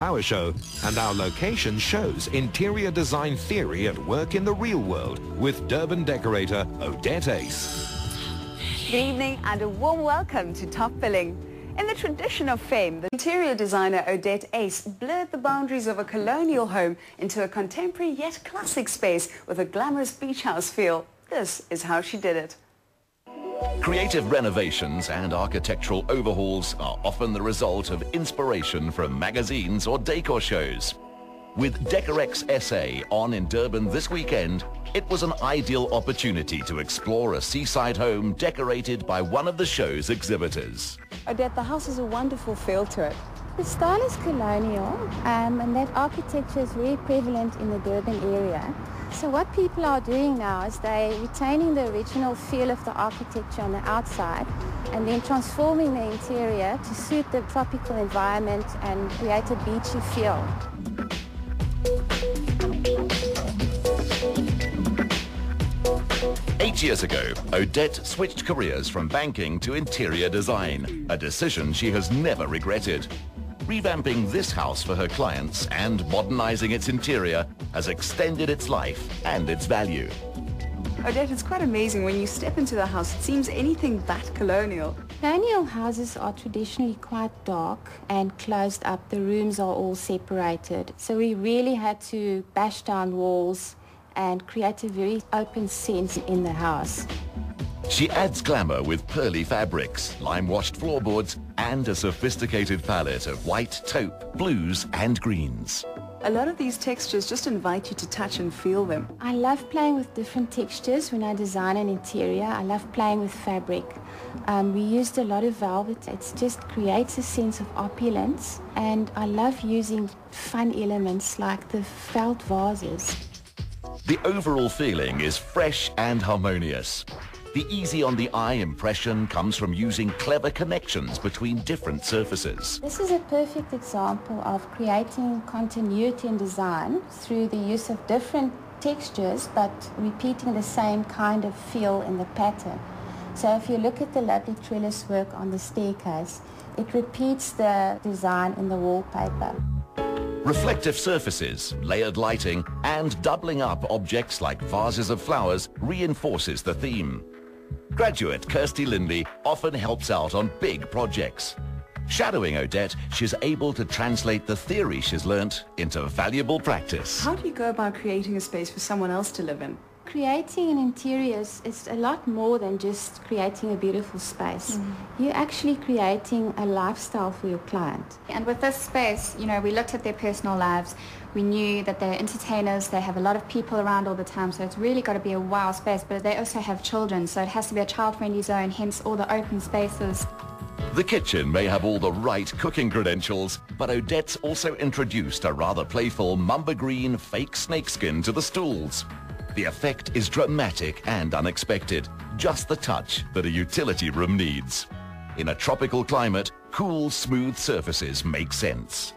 Our show, and our location shows interior design theory at work in the real world with Durban decorator Odette Ace. Good evening and a warm welcome to Top Billing. In the tradition of fame, the interior designer Odette Ace blurred the boundaries of a colonial home into a contemporary yet classic space with a glamorous beach house feel. This is how she did it. Creative renovations and architectural overhauls are often the result of inspiration from magazines or decor shows. With Decorex SA on in Durban this weekend, it was an ideal opportunity to explore a seaside home decorated by one of the show's exhibitors. Odette, the house has a wonderful feel to it. The style is colonial, and that architecture is very prevalent in the Durban area. So what people are doing now is they're retaining the original feel of the architecture on the outside and then transforming the interior to suit the tropical environment and create a beachy feel. Eight years ago, Odette switched careers from banking to interior design, a decision she has never regretted. Revamping this house for her clients and modernizing its interior has extended its life and its value. Odette, it's quite amazing when you step into the house, it seems anything but colonial. Colonial houses are traditionally quite dark and closed up. The rooms are all separated. So we really had to bash down walls and create a very open sense in the house. She adds glamour with pearly fabrics, lime-washed floorboards, and a sophisticated palette of white, taupe, blues, and greens. A lot of these textures just invite you to touch and feel them. I love playing with different textures when I design an interior. I love playing with fabric. We used a lot of velvet. It just creates a sense of opulence, and I love using fun elements like the felt vases. The overall feeling is fresh and harmonious. The easy-on-the-eye impression comes from using clever connections between different surfaces. This is a perfect example of creating continuity in design through the use of different textures but repeating the same kind of feel in the pattern. So if you look at the lovely trellis work on the staircase, it repeats the design in the wallpaper. Reflective surfaces, layered lighting, and doubling up objects like vases of flowers reinforces the theme. Graduate Kirsty Lindley often helps out on big projects. Shadowing Odette, she's able to translate the theory she's learnt into valuable practice. How do you go about creating a space for someone else to live in? Creating an interior is a lot more than just creating a beautiful space. You're actually creating a lifestyle for your client. And with this space, you know, we looked at their personal lives. We knew that they're entertainers, they have a lot of people around all the time, so it's really got to be a wow space, but they also have children, so it has to be a child-friendly zone, hence all the open spaces. The kitchen may have all the right cooking credentials, but Odette's also introduced a rather playful mamba green fake snakeskin to the stools. The effect is dramatic and unexpected, just the touch that a utility room needs. In a tropical climate, cool, smooth surfaces make sense.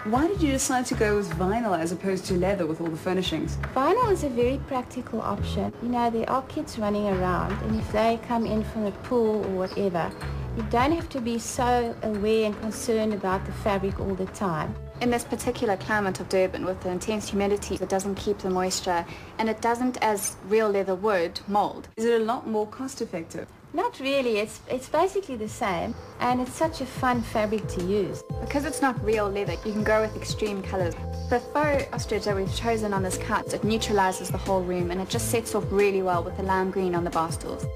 Why did you decide to go with vinyl as opposed to leather with all the furnishings? Vinyl is a very practical option. You know, there are kids running around, and if they come in from the pool or whatever, you don't have to be so aware and concerned about the fabric all the time. In this particular climate of Durban, with the intense humidity, it doesn't keep the moisture, and it doesn't, as real leather would, mold. Is it a lot more cost effective? Not really. It's basically the same, and it's such a fun fabric to use. Because it's not real leather, you can go with extreme colors. The faux ostrich that we've chosen on this couch, it neutralizes the whole room, and it just sets off really well with the lime green on the bar stools.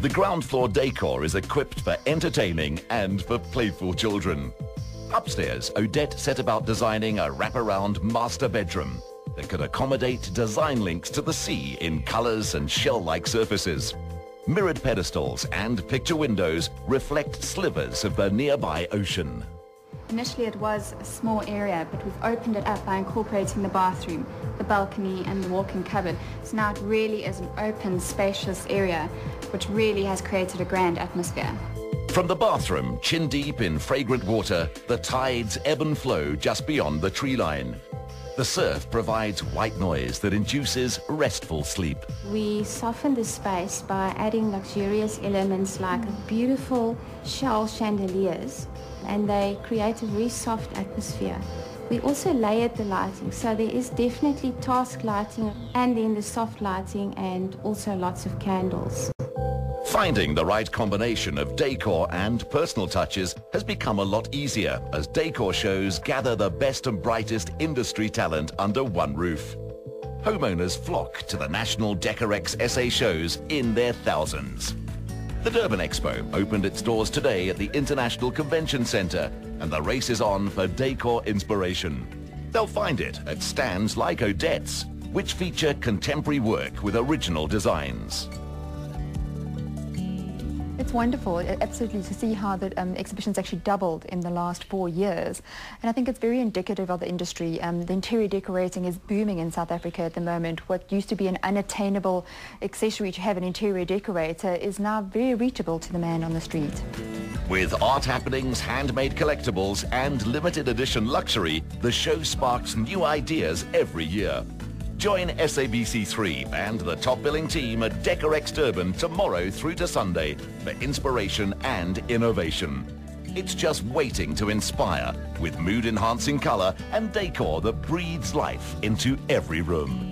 The ground floor decor is equipped for entertaining and for playful children. Upstairs, Odette set about designing a wraparound master bedroom that could accommodate design links to the sea in colors and shell-like surfaces. Mirrored pedestals and picture windows reflect slivers of the nearby ocean. Initially it was a small area, but we've opened it up by incorporating the bathroom, the balcony and the walk-in cupboard. So now it really is an open, spacious area, which really has created a grand atmosphere. From the bathroom, chin deep in fragrant water, the tides ebb and flow just beyond the tree line. The surf provides white noise that induces restful sleep. We soften the space by adding luxurious elements like beautiful shell chandeliers, and they create a very soft atmosphere. We also layered the lighting, so there is definitely task lighting and then the soft lighting and also lots of candles. Finding the right combination of decor and personal touches has become a lot easier as decor shows gather the best and brightest industry talent under one roof. Homeowners flock to the National Decorex SA shows in their thousands. The Durban Expo opened its doors today at the International Convention Centre, and the race is on for decor inspiration. They'll find it at stands like Odette's, which feature contemporary work with original designs. It's wonderful, absolutely, to see how the exhibition's actually doubled in the last 4 years. And I think it's very indicative of the industry. The interior decorating is booming in South Africa at the moment. What used to be an unattainable accessory to have an interior decorator is now very reachable to the man on the street. With art happenings, handmade collectibles and limited edition luxury, the show sparks new ideas every year. Join SABC3 and the top billing team at Decorex Durban tomorrow through to Sunday for inspiration and innovation. It's just waiting to inspire with mood-enhancing colour and decor that breathes life into every room.